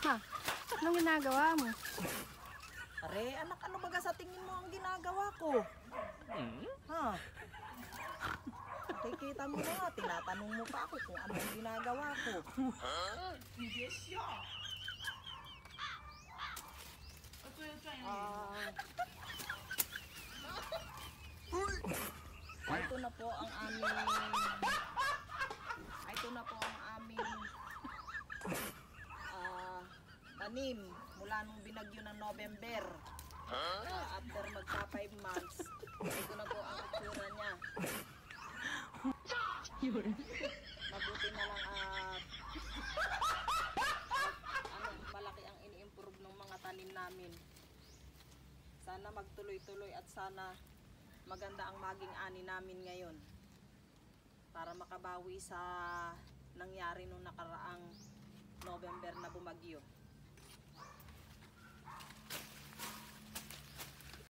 Ha? Anong ginagawa mo? Are, anak, ano baga sa tingin mo ang ginagawa ko? Ha? Nakikita mo na nga, tinatanong mo pa ako kung ano ang ginagawa ko. Ito na po ang aming tanim mula nung binagyo ng November. After magka 5 months, ito na po ang itsura niya. Mabuti na lang malaki ang ini-improve ng mga tanim namin. Sana magtuloy-tuloy at sana maganda ang maging ani namin ngayon para makabawi sa nangyari nung nakaraang November na bumagyo.